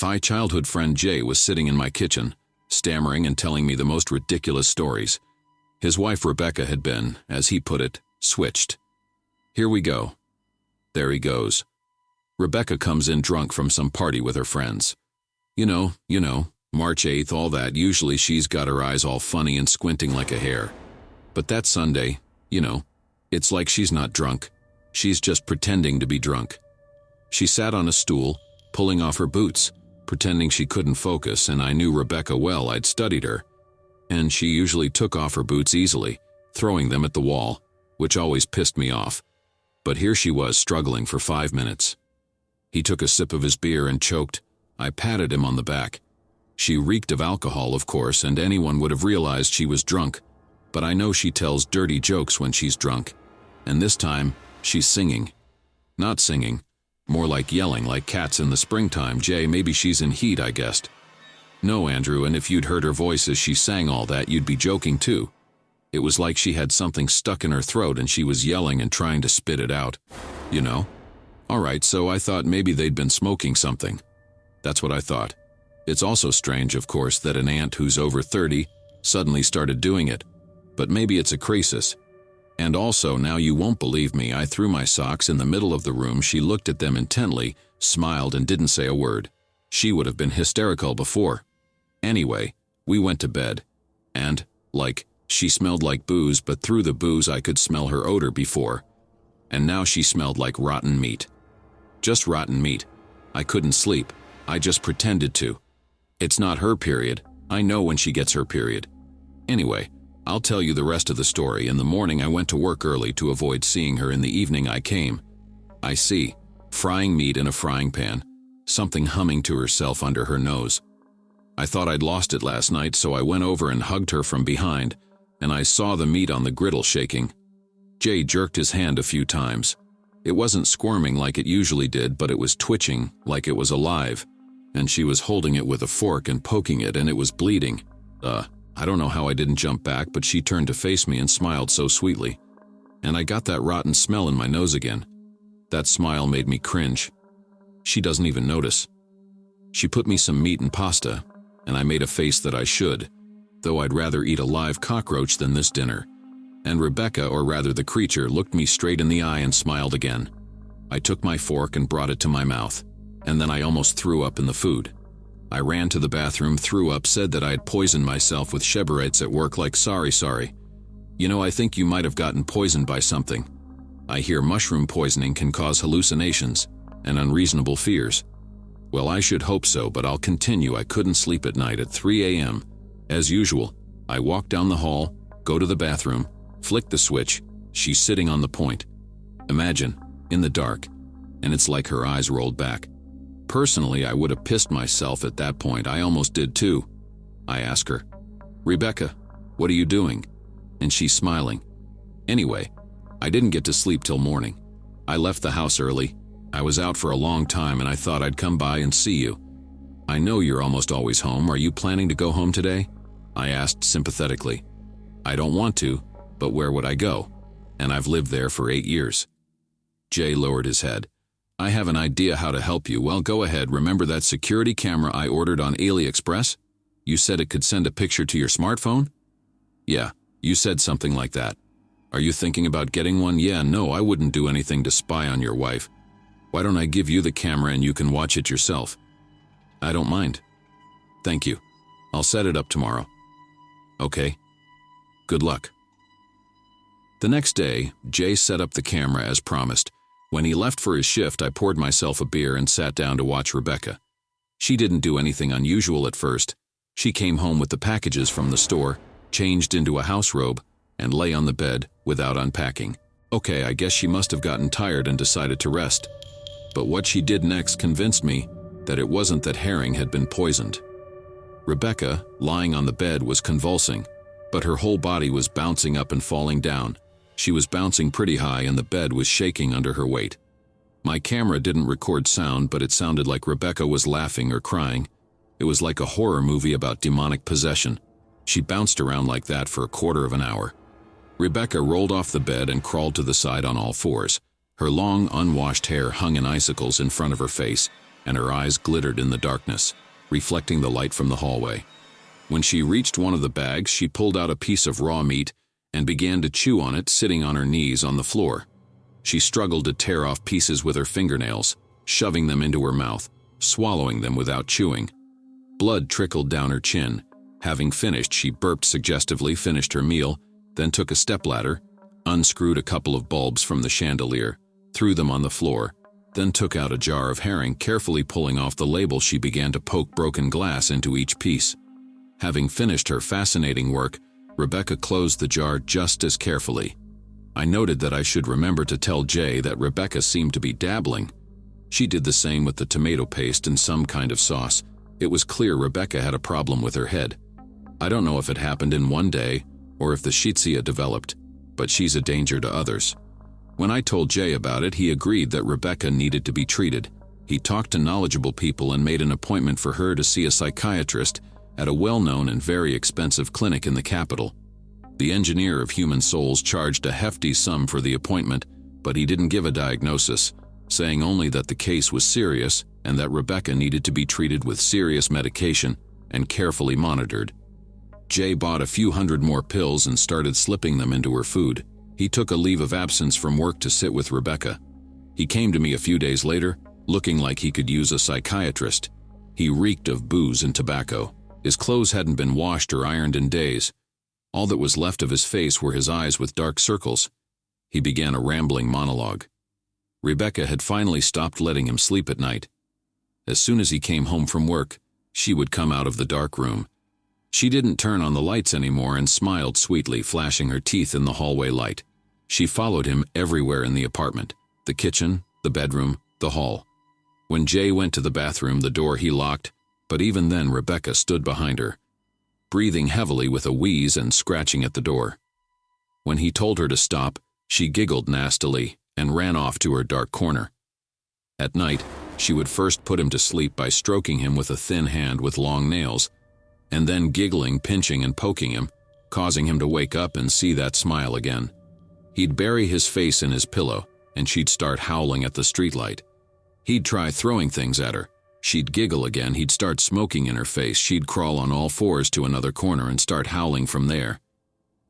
My childhood friend Jay was sitting in my kitchen, stammering and telling me the most ridiculous stories. His wife Rebecca had been, as he put it, switched. Here we go. There he goes. Rebecca comes in drunk from some party with her friends. You know, March 8th, all that. Usually she's got her eyes all funny and squinting like a hare. But that Sunday, it's like she's not drunk. She's just pretending to be drunk. She sat on a stool, pulling off her boots, pretending she couldn't focus, and I knew Rebecca well. I'd studied her. And she usually took off her boots easily, throwing them at the wall, which always pissed me off. But here she was struggling for 5 minutes. He took a sip of his beer and choked. I patted him on the back. She reeked of alcohol, of course, and anyone would have realized she was drunk. But I know she tells dirty jokes when she's drunk. And this time, she's singing. Not singing. More like yelling, like cats in the springtime. Jay, maybe she's in heat, I guessed. No, Andrew, and if you'd heard her voice as she sang all that, you'd be joking too. It was like she had something stuck in her throat and she was yelling and trying to spit it out. Alright, so I thought maybe they'd been smoking something. That's what I thought. It's also strange, of course, that an aunt who's over 30 suddenly started doing it. But maybe it's a crisis. And also, now you won't believe me, I threw my socks in the middle of the room. She looked at them intently, smiled, and didn't say a word. She would have been hysterical before. Anyway, we went to bed. And, she smelled like booze, but through the booze I could smell her odor before. And now she smelled like rotten meat. Just rotten meat. I couldn't sleep. I just pretended to. It's not her period. I know when she gets her period. Anyway, I'll tell you the rest of the story. In the morning I went to work early to avoid seeing her. In the evening I came. I see. Frying meat in a frying pan. Something humming to herself under her nose. I thought I'd lost it last night, so I went over and hugged her from behind, and I saw the meat on the griddle shaking. Jay jerked his hand a few times. It wasn't squirming like it usually did, but it was twitching like it was alive, and she was holding it with a fork and poking it, and it was bleeding. I don't know how I didn't jump back, but she turned to face me and smiled so sweetly. And I got that rotten smell in my nose again. That smile made me cringe. She doesn't even notice. She put me some meat and pasta, and I made a face that I should, though I'd rather eat a live cockroach than this dinner. And Rebecca, or rather the creature, looked me straight in the eye and smiled again. I took my fork and brought it to my mouth, and then I almost threw up in the food. I ran to the bathroom, threw up, said that I had poisoned myself with sheberites at work, like sorry. I think you might have gotten poisoned by something. I hear mushroom poisoning can cause hallucinations and unreasonable fears. Well, I should hope so, but I'll continue. I couldn't sleep at night at 3 a.m. As usual, I walk down the hall, go to the bathroom, flick the switch. She's sitting on the point. Imagine, in the dark, and it's like her eyes rolled back. Personally, I would have pissed myself at that point. I almost did too. I ask her, Rebecca, what are you doing? And she's smiling. Anyway, I didn't get to sleep till morning. I left the house early. I was out for a long time and I thought I'd come by and see you. I know you're almost always home. Are you planning to go home today? I asked sympathetically. I don't want to, but where would I go? And I've lived there for 8 years. Jay lowered his head. I have an idea how to help you. Well, go ahead. Remember that security camera I ordered on AliExpress? You said it could send a picture to your smartphone? Yeah, you said something like that. Are you thinking about getting one? Yeah, no, I wouldn't do anything to spy on your wife. Why don't I give you the camera and you can watch it yourself? I don't mind. Thank you. I'll set it up tomorrow. Okay. Good luck. The next day, Jay set up the camera as promised. When he left for his shift, I poured myself a beer and sat down to watch Rebecca. She didn't do anything unusual at first. She came home with the packages from the store, changed into a house robe, and lay on the bed without unpacking. Okay, I guess she must have gotten tired and decided to rest. But what she did next convinced me that it wasn't that Herring had been poisoned. Rebecca, lying on the bed, was convulsing, but her whole body was bouncing up and falling down. She was bouncing pretty high and the bed was shaking under her weight. My camera didn't record sound, but it sounded like Rebecca was laughing or crying. It was like a horror movie about demonic possession. She bounced around like that for a quarter of an hour. Rebecca rolled off the bed and crawled to the side on all fours. Her long, unwashed hair hung in icicles in front of her face, and her eyes glittered in the darkness, reflecting the light from the hallway. When she reached one of the bags, she pulled out a piece of raw meat and began to chew on it, sitting on her knees on the floor. She struggled to tear off pieces with her fingernails, shoving them into her mouth, swallowing them without chewing. Blood trickled down her chin. Having finished, she burped suggestively, finished her meal, then took a stepladder, unscrewed a couple of bulbs from the chandelier, threw them on the floor, then took out a jar of herring. Carefully pulling off the label, she began to poke broken glass into each piece. Having finished her fascinating work, Rebecca closed the jar just as carefully. I noted that I should remember to tell Jay that Rebecca seemed to be dabbling. She did the same with the tomato paste and some kind of sauce. It was clear Rebecca had a problem with her head. I don't know if it happened in one day or if the Shitsia developed, but she's a danger to others. When I told Jay about it, he agreed that Rebecca needed to be treated. He talked to knowledgeable people and made an appointment for her to see a psychiatrist at a well-known and very expensive clinic in the capital. The engineer of human souls charged a hefty sum for the appointment, but he didn't give a diagnosis, saying only that the case was serious and that Rebecca needed to be treated with serious medication and carefully monitored. Jay bought a few hundred more pills and started slipping them into her food. He took a leave of absence from work to sit with Rebecca. He came to me a few days later, looking like he could use a psychiatrist. He reeked of booze and tobacco. His clothes hadn't been washed or ironed in days. All that was left of his face were his eyes with dark circles. He began a rambling monologue. Rebecca had finally stopped letting him sleep at night. As soon as he came home from work, she would come out of the dark room. She didn't turn on the lights anymore and smiled sweetly, flashing her teeth in the hallway light. She followed him everywhere in the apartment, the kitchen, the bedroom, the hall. When Jay went to the bathroom, the door he locked, but even then Rebecca stood behind her, breathing heavily with a wheeze and scratching at the door. When he told her to stop, she giggled nastily and ran off to her dark corner. At night, she would first put him to sleep by stroking him with a thin hand with long nails, and then giggling, pinching and poking him, causing him to wake up and see that smile again. He'd bury his face in his pillow, and she'd start howling at the streetlight. He'd try throwing things at her. She'd giggle again, he'd start smoking in her face, she'd crawl on all fours to another corner and start howling from there.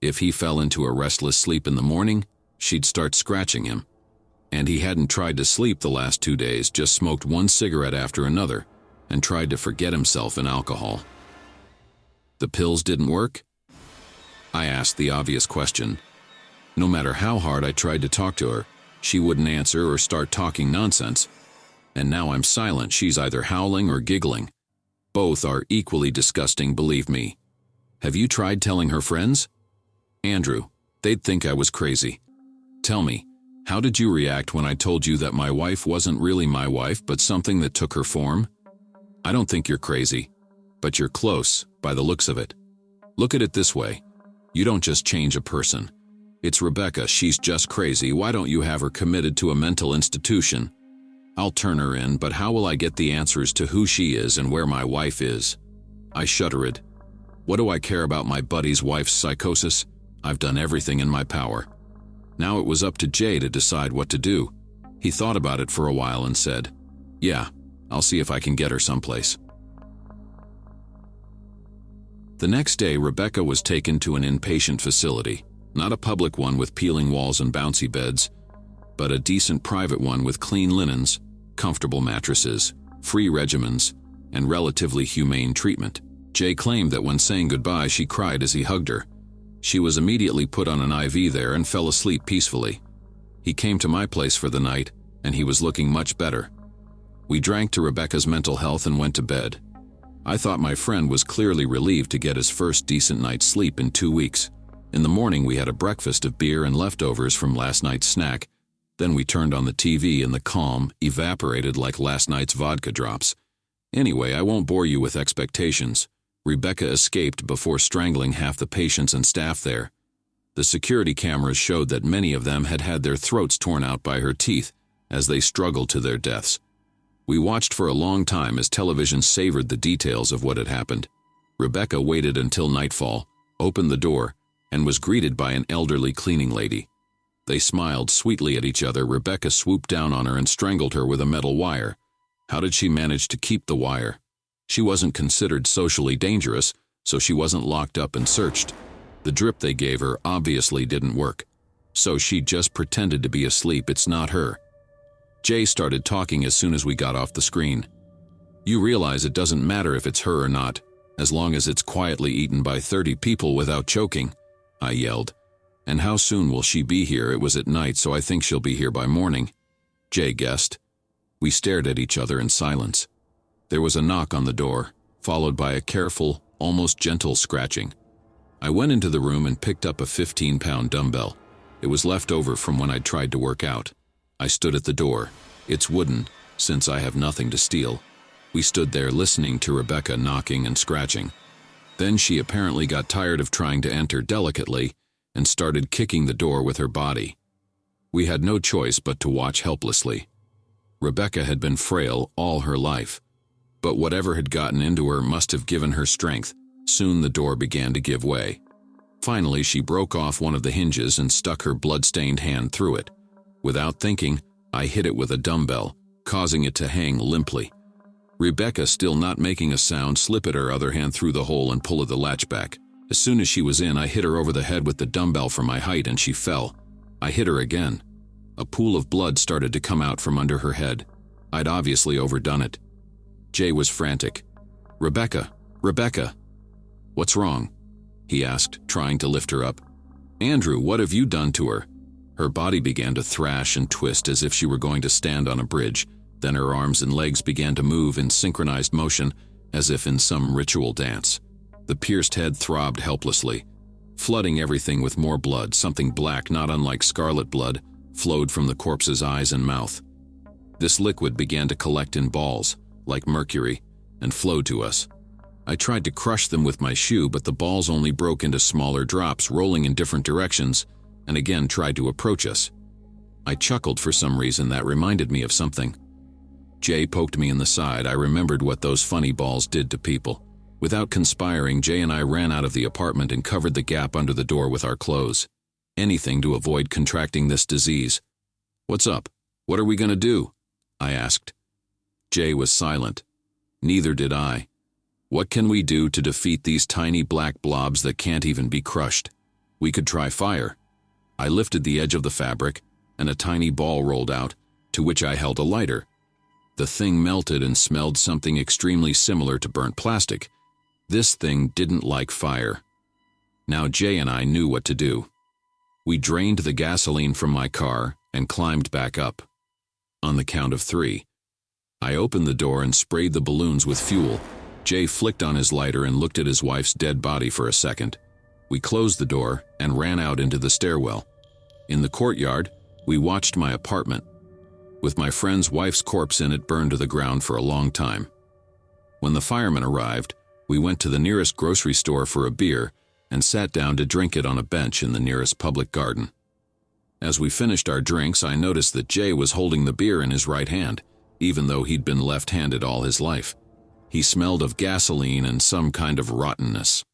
If he fell into a restless sleep in the morning, she'd start scratching him. And he hadn't tried to sleep the last 2 days, just smoked one cigarette after another, and tried to forget himself in alcohol. The pills didn't work? I asked the obvious question. No matter how hard I tried to talk to her, she wouldn't answer or start talking nonsense. And now I'm silent, she's either howling or giggling. Both are equally disgusting, believe me. Have you tried telling her friends? Andrew, they'd think I was crazy. Tell me, how did you react when I told you that my wife wasn't really my wife but something that took her form? I don't think you're crazy, but you're close, by the looks of it. Look at it this way. You don't just change a person. It's Rebecca, she's just crazy. Why don't you have her committed to a mental institution? I'll turn her in, but how will I get the answers to who she is and where my wife is? I shuddered. What do I care about my buddy's wife's psychosis? I've done everything in my power. Now it was up to Jay to decide what to do. He thought about it for a while and said, "Yeah, I'll see if I can get her someplace." The next day, Rebecca was taken to an inpatient facility, not a public one with peeling walls and bouncy beds, but a decent private one with clean linens, comfortable mattresses, free regimens, and relatively humane treatment. Jay claimed that when saying goodbye, she cried as he hugged her. She was immediately put on an IV there and fell asleep peacefully. He came to my place for the night, and he was looking much better. We drank to Rebecca's mental health and went to bed. I thought my friend was clearly relieved to get his first decent night's sleep in 2 weeks. In the morning, we had a breakfast of beer and leftovers from last night's snack. Then we turned on the TV and the calm evaporated like last night's vodka drops. Anyway, I won't bore you with expectations. Rebecca escaped before strangling half the patients and staff there. The security cameras showed that many of them had had their throats torn out by her teeth as they struggled to their deaths. We watched for a long time as television savored the details of what had happened. Rebecca waited until nightfall, opened the door, and was greeted by an elderly cleaning lady. They smiled sweetly at each other. Rebecca swooped down on her and strangled her with a metal wire. How did she manage to keep the wire? She wasn't considered socially dangerous, so she wasn't locked up and searched. The drip they gave her obviously didn't work. So she just pretended to be asleep. It's not her. Jay started talking as soon as we got off the screen. You realize it doesn't matter if it's her or not, as long as it's quietly eaten by 30 people without choking, I yelled. And how soon will she be here? It was at night, so I think she'll be here by morning, Jay guessed. We stared at each other in silence. There was a knock on the door, followed by a careful, almost gentle scratching. I went into the room and picked up a 15-pound dumbbell. It was left over from when I'd tried to work out. I stood at the door. It's wooden, since I have nothing to steal. We stood there listening to Rebecca knocking and scratching. Then she apparently got tired of trying to enter delicately and started kicking the door with her body. We had no choice but to watch helplessly. Rebecca had been frail all her life, but whatever had gotten into her must have given her strength. Soon the door began to give way. Finally, she broke off one of the hinges and stuck her blood-stained hand through it. Without thinking, I hit it with a dumbbell, causing it to hang limply. Rebecca, still not making a sound, slipped her other hand through the hole and pulled the latch back. As soon as she was in, I hit her over the head with the dumbbell from my height and she fell. I hit her again. A pool of blood started to come out from under her head. I'd obviously overdone it. Jay was frantic. Rebecca, Rebecca. What's wrong? He asked, trying to lift her up. Andrew, what have you done to her? Her body began to thrash and twist as if she were going to stand on a bridge. Then her arms and legs began to move in synchronized motion, as if in some ritual dance. The pierced head throbbed helplessly, flooding everything with more blood. Something black, not unlike scarlet blood, flowed from the corpse's eyes and mouth. This liquid began to collect in balls, like mercury, and flow to us. I tried to crush them with my shoe, but the balls only broke into smaller drops, rolling in different directions, and again tried to approach us. I chuckled for some reason that reminded me of something. Jay poked me in the side. I remembered what those funny balls did to people. Without conspiring, Jay and I ran out of the apartment and covered the gap under the door with our clothes. Anything to avoid contracting this disease. What's up? What are we gonna do? I asked. Jay was silent. Neither did I. What can we do to defeat these tiny black blobs that can't even be crushed? We could try fire. I lifted the edge of the fabric, and a tiny ball rolled out, to which I held a lighter. The thing melted and smelled something extremely similar to burnt plastic. This thing didn't like fire. Now Jay and I knew what to do. We drained the gasoline from my car and climbed back up. On the count of 3, I opened the door and sprayed the balloons with fuel. Jay flicked on his lighter and looked at his wife's dead body for a second. We closed the door and ran out into the stairwell. In the courtyard, we watched my apartment, with my friend's wife's corpse in it burned to the ground for a long time. When the firemen arrived, we went to the nearest grocery store for a beer and sat down to drink it on a bench in the nearest public garden. As we finished our drinks, I noticed that Jay was holding the beer in his right hand, even though he'd been left-handed all his life. He smelled of gasoline and some kind of rottenness.